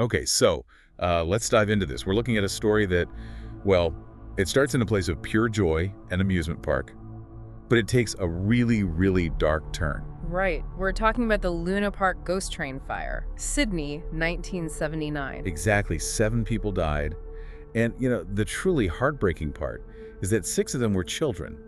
Okay, so let's dive into this. We're looking at a story that, well, it starts in a place of pure joy, an amusement park, but it takes a really, really dark turn. Right. We're talking about the Luna Park ghost train fire, Sydney, 1979. Exactly, 7 people died. And, the truly heartbreaking part is that 6 of them were children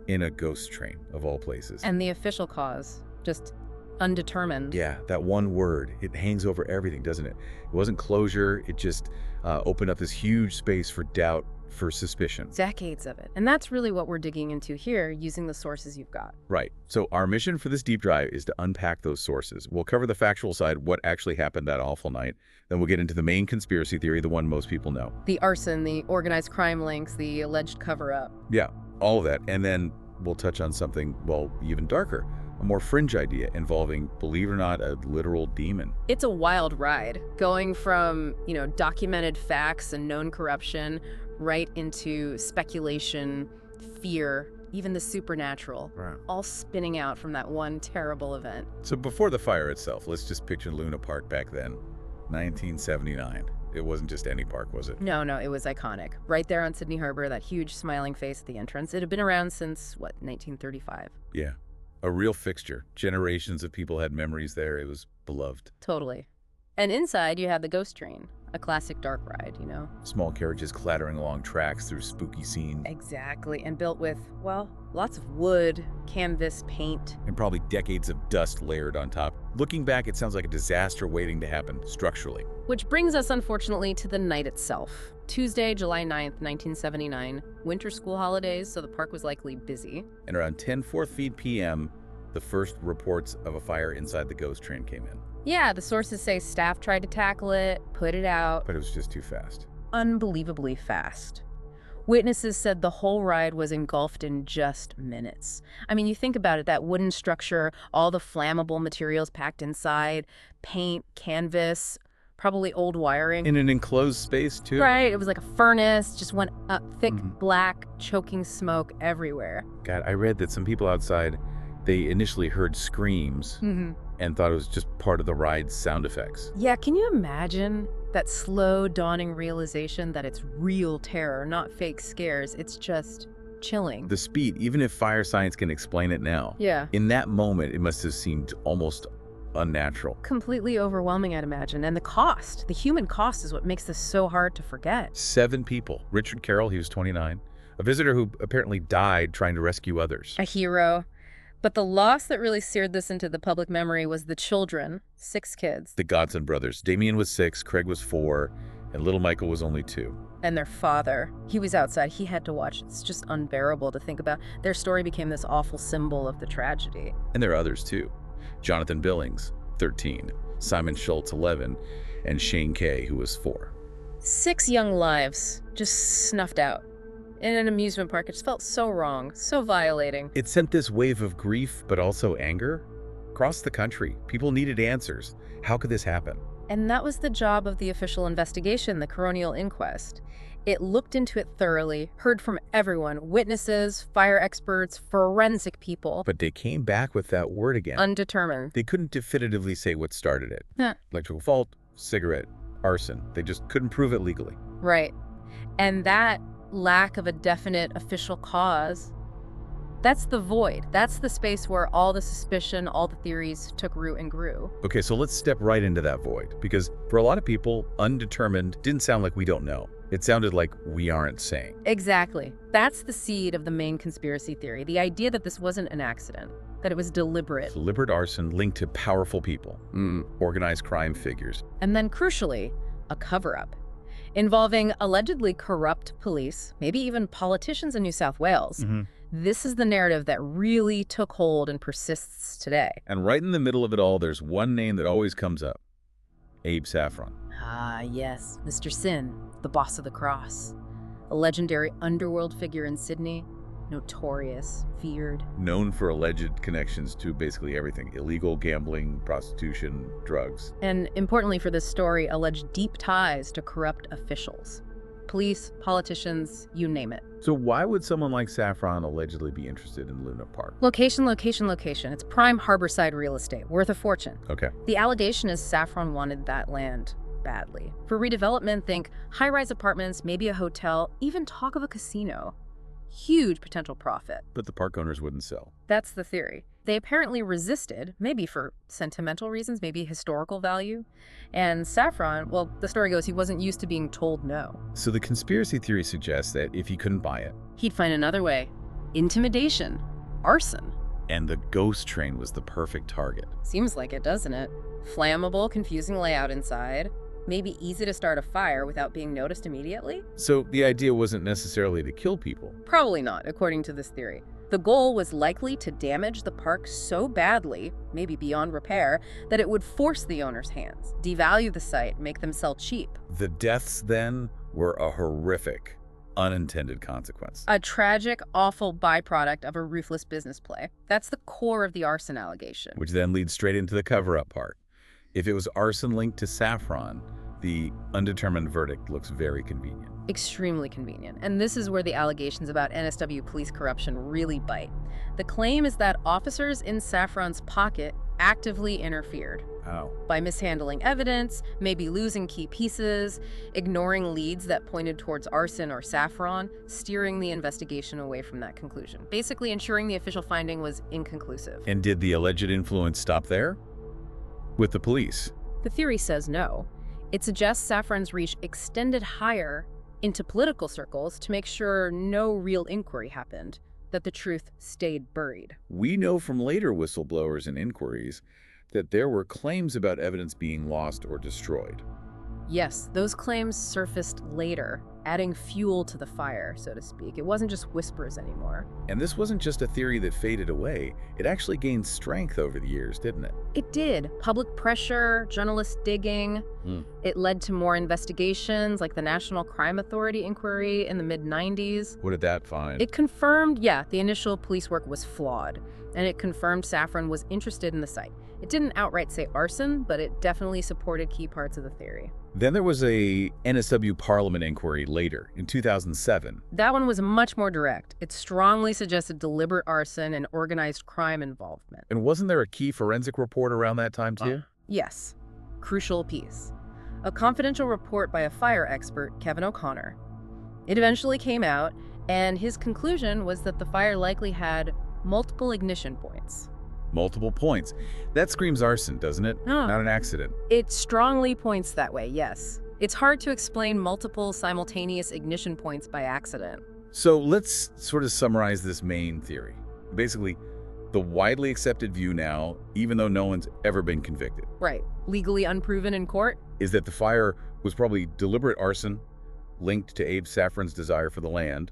in a ghost train, of all places. And the official cause, just undetermined. Yeah, that one word, it hangs over everything, doesn't it? It wasn't closure, it just opened up this huge space for doubt, for suspicion. Decades of it. And that's really what we're digging into here, using the sources you've got. Right. So our mission for this deep dive is to unpack those sources. We'll cover the factual side, what actually happened that awful night. Then we'll get into the main conspiracy theory, the one most people know. The arson, the organized crime links, the alleged cover-up. Yeah, all of that. And then we'll touch on something, well, even darker, a more fringe idea involving, believe it or not, a literal demon. It's a wild ride, going from, documented facts and known corruption right into speculation, fear, even the supernatural, Right. all spinning out from that one terrible event. So before the fire itself, let's just picture Luna Park back then, 1979. It wasn't just any park, was it? No, it was iconic. Right there on Sydney Harbor, that huge smiling face at the entrance. It had been around since, 1935? Yeah, a real fixture. Generations of people had memories there. It was beloved. Totally. And inside, you had the ghost train, a classic dark ride, Small carriages clattering along tracks through spooky scenes. Exactly, and built with, lots of wood, canvas, paint. And probably decades of dust layered on top. Looking back, it sounds like a disaster waiting to happen, structurally. Which brings us, unfortunately, to the night itself. Tuesday, July 9th, 1979. Winter school holidays, so the park was likely busy. And around 10:04 p.m., the first reports of a fire inside the ghost train came in. Yeah, the sources say staff tried to tackle it, put it out. But it was just too fast. Unbelievably fast. Witnesses said the whole ride was engulfed in just minutes. I mean, you think about it, that wooden structure, all the flammable materials packed inside, paint, canvas, probably old wiring. In an enclosed space, too? Right, it was like a furnace, just went up, thick, black, choking smoke everywhere. God, I read that some people outside, they initially heard screams and thought it was just part of the ride's sound effects. Yeah, can you imagine that slow dawning realization that it's real terror, not fake scares? It's just chilling. The speed, even if fire science can explain it now. Yeah. In that moment, it must have seemed almost unnatural. Completely overwhelming, I'd imagine. And the cost, the human cost is what makes this so hard to forget. 7 people. Richard Carroll, he was 29. A visitor who apparently died trying to rescue others. A hero. But the loss that really seared this into the public memory was the children, 6 kids. The Godson brothers. Damien was 6, Craig was 4, and little Michael was only 2. And their father. He was outside. He had to watch. It's just unbearable to think about. Their story became this awful symbol of the tragedy. And there are others, too. Jonathan Billings, 13, Simon Schultz, 11, and Shane Kay, who was 4. 6 young lives just snuffed out. In an amusement park, it just felt so wrong, so violating. It sent this wave of grief, but also anger. Across the country, people needed answers. How could this happen? And that was the job of the official investigation, the coronial inquest. It looked into it thoroughly, heard from everyone, witnesses, fire experts, forensic people. But they came back with that word again. Undetermined. They couldn't definitively say what started it. Huh. Electrical fault, cigarette, arson. They just couldn't prove it legally. Right. And that lack of a definite official cause, that's the void. That's the space where all the suspicion, all the theories took root and grew. Okay, so let's step right into that void. Because for a lot of people, undetermined didn't sound like we don't know. It sounded like we aren't saying. Exactly. That's the seed of the main conspiracy theory. The idea that this wasn't an accident, that it was deliberate. Deliberate arson linked to powerful people, organized crime figures. And then crucially, a cover-up involving allegedly corrupt police, maybe even politicians in New South Wales. This is the narrative that really took hold and persists today. And right in the middle of it all, there's one name that always comes up. Abe Saffron. Ah, yes, Mr. Sin, the boss of the cross. A legendary underworld figure in Sydney, notorious, feared. Known for alleged connections to basically everything. Illegal gambling, prostitution, drugs. And importantly for this story, alleged deep ties to corrupt officials. Police, politicians, you name it. So why would someone like Saffron allegedly be interested in Luna Park? Location, location, location. It's prime harborside real estate, worth a fortune. Okay. The allegation is Saffron wanted that land badly. For redevelopment, think high-rise apartments, maybe a hotel, even talk of a casino. Huge potential profit. But the park owners wouldn't sell. That's the theory. They apparently resisted, maybe for sentimental reasons, maybe historical value. And Saffron, well, the story goes he wasn't used to being told no. So the conspiracy theory suggests that if he couldn't buy it, He'd find another way. Intimidation. Arson. and the ghost train was the perfect target. Seems like it, doesn't it? Flammable, confusing layout inside. Maybe easy to start a fire without being noticed immediately? So the idea wasn't necessarily to kill people. Probably not, according to this theory. The goal was likely to damage the park so badly, maybe beyond repair, that it would force the owner's hands, devalue the site, make them sell cheap. The deaths then were a horrific, unintended consequence. A tragic, awful byproduct of a ruthless business play. That's the core of the arson allegation. Which then leads straight into the cover-up part. If it was arson linked to saffron, the undetermined verdict looks very convenient. Extremely convenient. And this is where the allegations about NSW police corruption really bite. The claim is that officers in Saffron's pocket actively interfered. How? By mishandling evidence, maybe losing key pieces, ignoring leads that pointed towards arson or saffron, steering the investigation away from that conclusion. Basically ensuring the official finding was inconclusive. And did the alleged influence stop there? With the police? The theory says no. It suggests Saffron's reach extended higher into political circles to make sure no real inquiry happened, that the truth stayed buried. We know from later whistleblowers and inquiries that there were claims about evidence being lost or destroyed. Yes, those claims surfaced later, adding fuel to the fire, so to speak. It wasn't just whispers anymore. And this wasn't just a theory that faded away. It actually gained strength over the years, didn't it? It did. Public pressure, journalist digging. It led to more investigations, like the National Crime Authority inquiry in the mid-90s. What did that find? It confirmed, the initial police work was flawed, and it confirmed Saffron was interested in the site. It didn't outright say arson, but it definitely supported key parts of the theory. Then there was a NSW Parliament inquiry later, in 2007. That one was much more direct. It strongly suggested deliberate arson and organized crime involvement. And wasn't there a key forensic report around that time, too? Yes. Crucial piece. A confidential report by a fire expert, Kevin O'Connor. It eventually came out, and his conclusion was that the fire likely had multiple ignition points. Multiple points. That screams arson, doesn't it? Huh. Not an accident. It strongly points that way, yes. It's hard to explain multiple simultaneous ignition points by accident. So let's sort of summarize this main theory. Basically, the widely accepted view now, even though no one's ever been convicted, Right. Legally unproven in court? is that the fire was probably deliberate arson linked to Abe Saffron's desire for the land,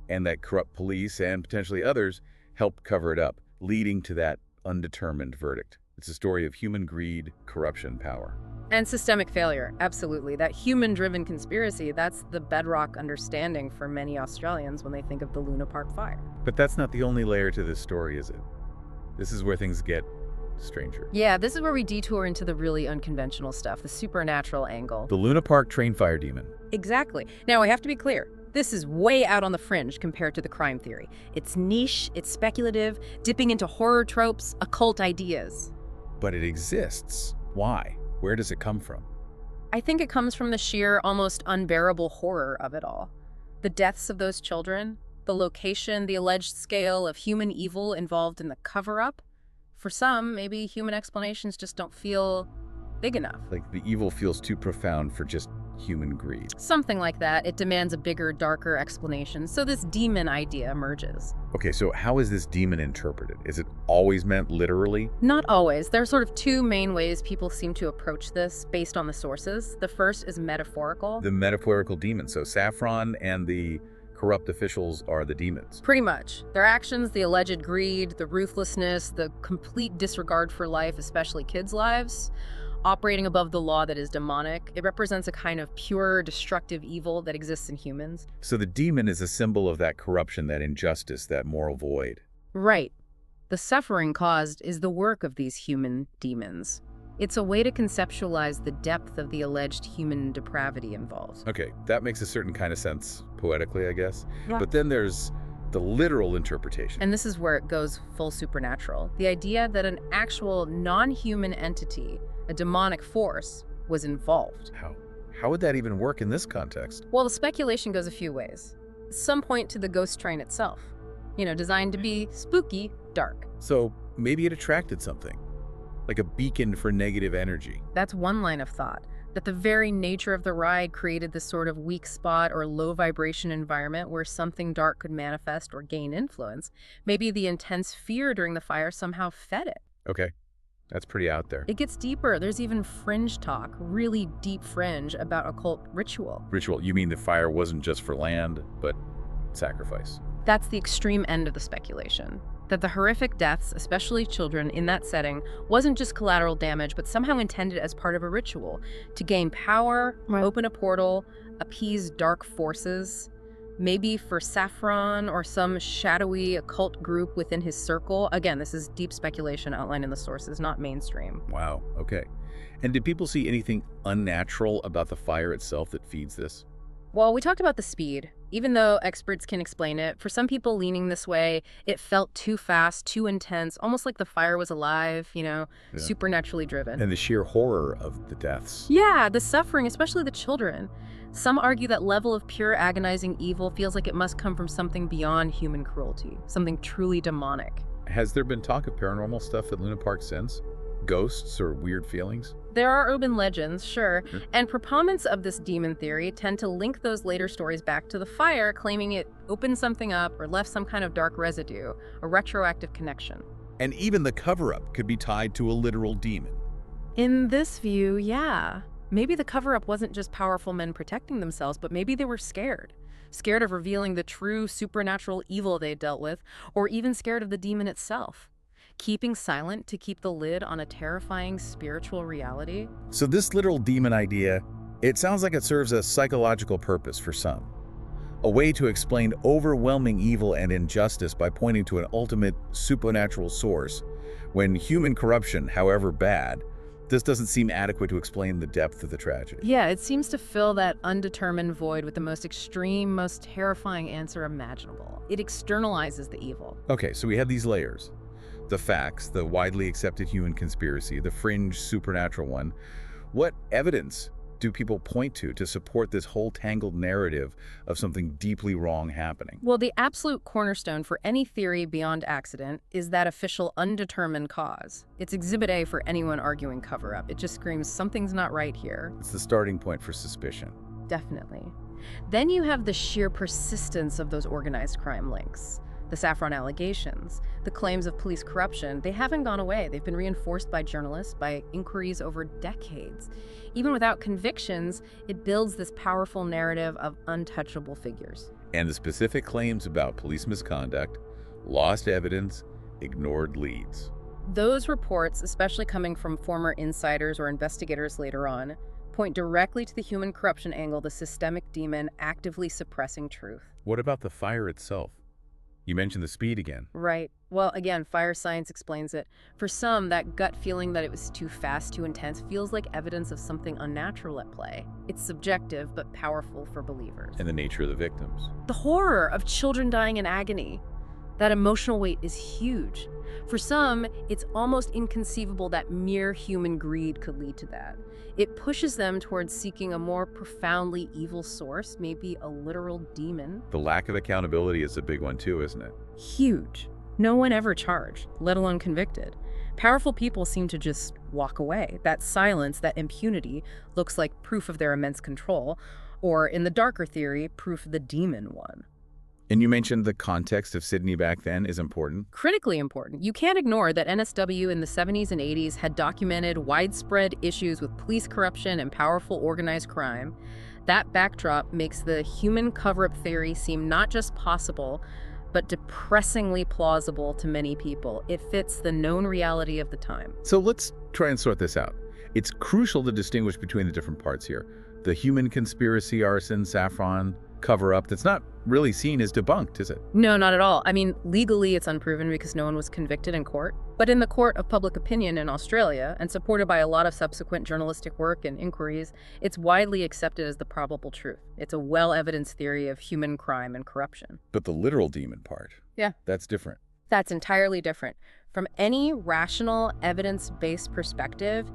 and that corrupt police and potentially others helped cover it up, leading to that undetermined verdict. It's a story of human greed, corruption, power. And systemic failure, absolutely. That human-driven conspiracy, that's the bedrock understanding for many Australians when they think of the Luna Park fire. But that's not the only layer to this story, is it? This is where things get stranger. Yeah, this is where we detour into the really unconventional stuff, the supernatural angle. The Luna Park train fire demon. Exactly. Now, I have to be clear. This is way out on the fringe compared to the crime theory. It's niche, it's speculative, dipping into horror tropes, occult ideas. But it exists. Why? Where does it come from? I think it comes from the sheer, almost unbearable horror of it all. The deaths of those children, the location, the alleged scale of human evil involved in the cover-up. For some, maybe human explanations just don't feel big enough. Like the evil feels too profound for just human greed. Something like that. It demands a bigger, darker explanation, so this demon idea emerges. Okay, so how is this demon interpreted? Is it always meant literally? Not always. There are sort of two main ways people seem to approach this based on the sources. The first is metaphorical. The metaphorical demon. So Saffron and the corrupt officials are the demons. Pretty much. Their actions, the alleged greed, the ruthlessness, the complete disregard for life, especially kids' lives, operating above the law that is demonic. It represents a kind of pure, destructive evil that exists in humans. So the demon is a symbol of that corruption, that injustice, that moral void. Right. The suffering caused is the work of these human demons. It's a way to conceptualize the depth of the alleged human depravity involved. Okay, that makes a certain kind of sense, poetically, I guess. Yeah. But then there's the literal interpretation. And this is where it goes full supernatural. The idea that an actual non-human entity, a demonic force, was involved. How would that even work in this context? Well, the speculation goes a few ways. Some point to the ghost train itself, designed to be spooky, dark. So maybe it attracted something, like a beacon for negative energy. That's one line of thought, that the very nature of the ride created this sort of weak spot or low vibration environment where something dark could manifest or gain influence. Maybe the intense fear during the fire somehow fed it. Okay, that's pretty out there. It gets deeper. There's even fringe talk, really deep fringe, about occult ritual. Ritual, you mean the fire wasn't just for land, but sacrifice? That's the extreme end of the speculation. That the horrific deaths, especially children, in that setting wasn't just collateral damage, but somehow intended as part of a ritual to gain power, open a portal, appease dark forces, maybe for Saffron or some shadowy occult group within his circle. Again, this is deep speculation outlined in the sources, not mainstream. Wow, okay. And did people see anything unnatural about the fire itself that feeds this? Well, we talked about the speed. Even though experts can explain it, for some people leaning this way, it felt too fast, too intense, almost like the fire was alive, supernaturally driven. And the sheer horror of the deaths. Yeah, the suffering, especially the children. Some argue that level of pure agonizing evil feels like it must come from something beyond human cruelty, something truly demonic. Has there been talk of paranormal stuff at Luna Park since? Ghosts or weird feelings? There are urban legends, sure, and proponents of this demon theory tend to link those later stories back to the fire, claiming it opened something up or left some kind of dark residue, a retroactive connection. And even the cover-up could be tied to a literal demon. In this view, yeah. Maybe the cover-up wasn't just powerful men protecting themselves, but maybe they were scared. Scared of revealing the true supernatural evil they dealt with, or even scared of the demon itself. Keeping silent to keep the lid on a terrifying spiritual reality. So this literal demon idea, it sounds like it serves a psychological purpose for some. A way to explain overwhelming evil and injustice by pointing to an ultimate supernatural source, when human corruption, however bad, this doesn't seem adequate to explain the depth of the tragedy. Yeah, it seems to fill that undetermined void with the most extreme, most terrifying answer imaginable. It externalizes the evil. Okay, so we have these layers. The facts, the widely accepted human conspiracy, the fringe supernatural one. What evidence do people point to support this whole tangled narrative of something deeply wrong happening? Well, the absolute cornerstone for any theory beyond accident is that official undetermined cause. It's Exhibit A for anyone arguing cover-up. It just screams something's not right here. It's the starting point for suspicion. Definitely. Then you have the sheer persistence of those organized crime links. The Saffron allegations, the claims of police corruption, they haven't gone away. They've been reinforced by journalists, by inquiries over decades. Even without convictions, it builds this powerful narrative of untouchable figures. And the specific claims about police misconduct, lost evidence, ignored leads. Those reports, especially coming from former insiders or investigators later on, point directly to the human corruption angle, the systemic demon actively suppressing truth. What about the fire itself? You mentioned the speed again. Right. Well, again, fire science explains it. For some, that gut feeling that it was too fast, too intense, feels like evidence of something unnatural at play. It's subjective, but powerful for believers. And the nature of the victims. The horror of children dying in agony. That emotional weight is huge. For some, it's almost inconceivable that mere human greed could lead to that. It pushes them towards seeking a more profoundly evil source, maybe a literal demon. The lack of accountability is a big one too, isn't it? Huge. No one ever charged, let alone convicted. Powerful people seem to just walk away. That silence, that impunity, looks like proof of their immense control, or in the darker theory, proof the demon won. And you mentioned the context of Sydney back then is important. Critically important. You can't ignore that NSW in the 70s and 80s had documented widespread issues with police corruption and powerful organized crime. That backdrop makes the human cover-up theory seem not just possible, but depressingly plausible to many people. It fits the known reality of the time. So let's try and sort this out. It's crucial to distinguish between the different parts here. The human conspiracy, arson, Saffron, cover-up that's not really seen as debunked, is it? No, not at all. I mean, legally it's unproven because no one was convicted in court. But in the court of public opinion in Australia, and supported by a lot of subsequent journalistic work and inquiries, it's widely accepted as the probable truth. It's a well-evidenced theory of human crime and corruption. But the literal demon part, yeah, that's different. That's entirely different. From any rational, evidence-based perspective,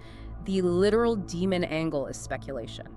The literal demon angle is speculation.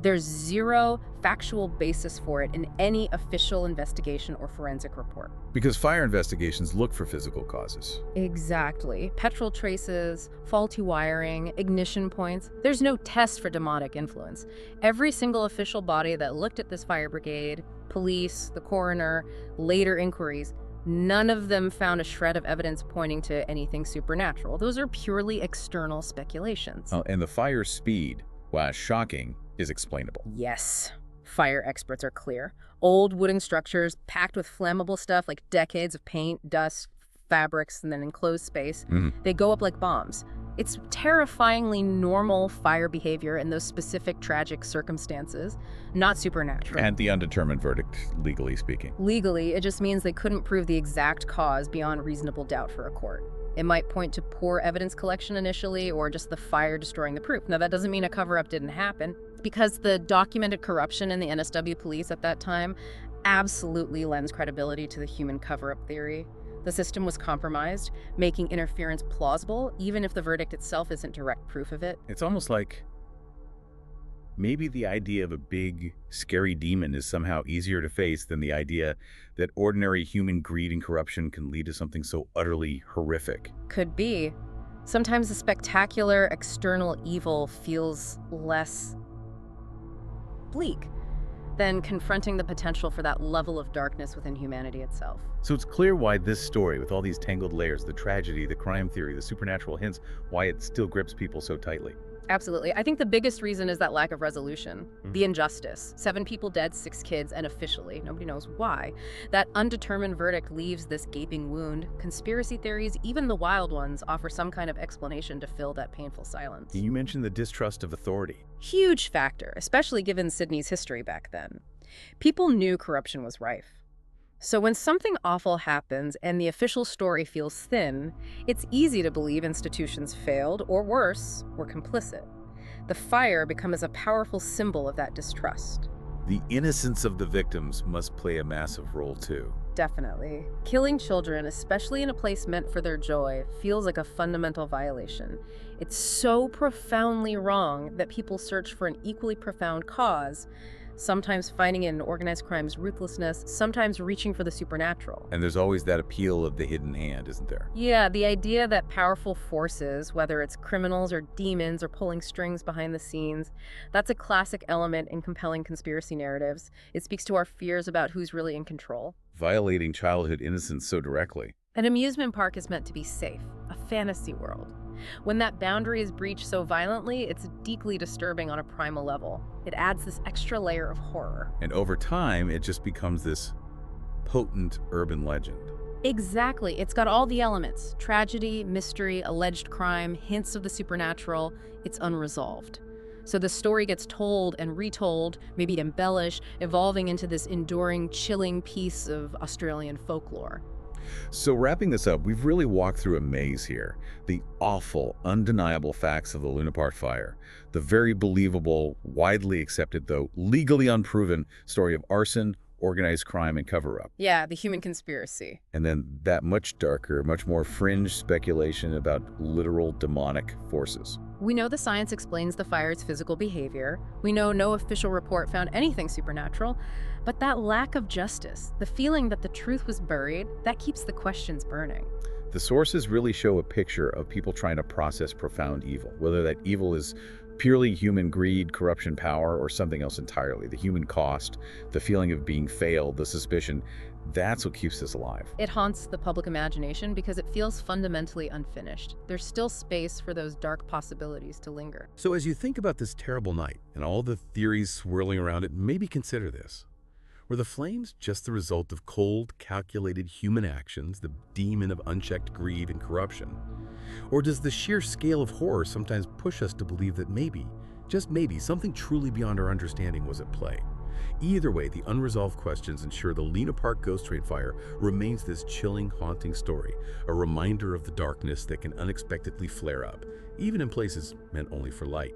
There's zero factual basis for it in any official investigation or forensic report. Because fire investigations look for physical causes. Exactly. Petrol traces, faulty wiring, ignition points. There's no test for demonic influence. Every single official body that looked at this fire brigade, police, the coroner, later inquiries, none of them found a shred of evidence pointing to anything supernatural. Those are purely external speculations. Oh, and the fire's speed, while shocking, is explainable. Yes. Fire experts are clear. Old wooden structures packed with flammable stuff like decades of paint, dust, fabrics, and then enclosed space. They go up like bombs. It's terrifyingly normal fire behavior in those specific tragic circumstances, not supernatural. And the undetermined verdict, legally speaking. Legally, it just means they couldn't prove the exact cause beyond reasonable doubt for a court. It might point to poor evidence collection initially, or just the fire destroying the proof. Now, that doesn't mean a cover-up didn't happen, because the documented corruption in the NSW police at that time absolutely lends credibility to the human cover-up theory. The system was compromised, making interference plausible, even if the verdict itself isn't direct proof of it. It's almost like maybe the idea of a big, scary demon is somehow easier to face than the idea that ordinary human greed and corruption can lead to something so utterly horrific. Could be. Sometimes the spectacular external evil feels less bleak than confronting the potential for that level of darkness within humanity itself. So it's clear why this story, with all these tangled layers, the tragedy, the crime theory, the supernatural hints, why it still grips people so tightly. Absolutely. I think the biggest reason is that lack of resolution. The injustice. 7 people dead, 6 kids, and officially, nobody knows why. That undetermined verdict leaves this gaping wound. Conspiracy theories, even the wild ones, offer some kind of explanation to fill that painful silence. You mentioned the distrust of authority. Huge factor, especially given Sydney's history back then. People knew corruption was rife. So when something awful happens and the official story feels thin, it's easy to believe institutions failed, or worse, were complicit. The fire becomes a powerful symbol of that distrust. The innocence of the victims must play a massive role too. Definitely. Killing children, especially in a place meant for their joy, feels like a fundamental violation. It's so profoundly wrong that people search for an equally profound cause, sometimes finding it in organized crime's ruthlessness, sometimes reaching for the supernatural. And there's always that appeal of the hidden hand, isn't there? Yeah, the idea that powerful forces, whether it's criminals or demons or pulling strings behind the scenes, that's a classic element in compelling conspiracy narratives. It speaks to our fears about who's really in control. Violating childhood innocence so directly. An amusement park is meant to be safe, a fantasy world. When that boundary is breached so violently, it's deeply disturbing on a primal level. It adds this extra layer of horror. And over time, it just becomes this potent urban legend. Exactly. It's got all the elements: tragedy, mystery, alleged crime, hints of the supernatural. It's unresolved. So the story gets told and retold, maybe embellished, evolving into this enduring, chilling piece of Australian folklore. So wrapping this up, we've really walked through a maze here. The awful, undeniable facts of the Luna Park fire. The very believable, widely accepted, though legally unproven, story of arson, organized crime, and cover-up. Yeah, the human conspiracy. And then that much darker, much more fringe speculation about literal demonic forces. We know the science explains the fire's physical behavior. We know no official report found anything supernatural. But that lack of justice, the feeling that the truth was buried, that keeps the questions burning. The sources really show a picture of people trying to process profound evil, whether that evil is purely human greed, corruption, power, or something else entirely. The human cost, the feeling of being failed, the suspicion, that's what keeps us alive. It haunts the public imagination because it feels fundamentally unfinished. There's still space for those dark possibilities to linger. So as you think about this terrible night and all the theories swirling around it, maybe consider this. Were the flames just the result of cold, calculated human actions, the demon of unchecked greed and corruption? Or does the sheer scale of horror sometimes push us to believe that maybe, just maybe, something truly beyond our understanding was at play? Either way, the unresolved questions ensure the Luna Park ghost train fire remains this chilling, haunting story, a reminder of the darkness that can unexpectedly flare up, even in places meant only for light.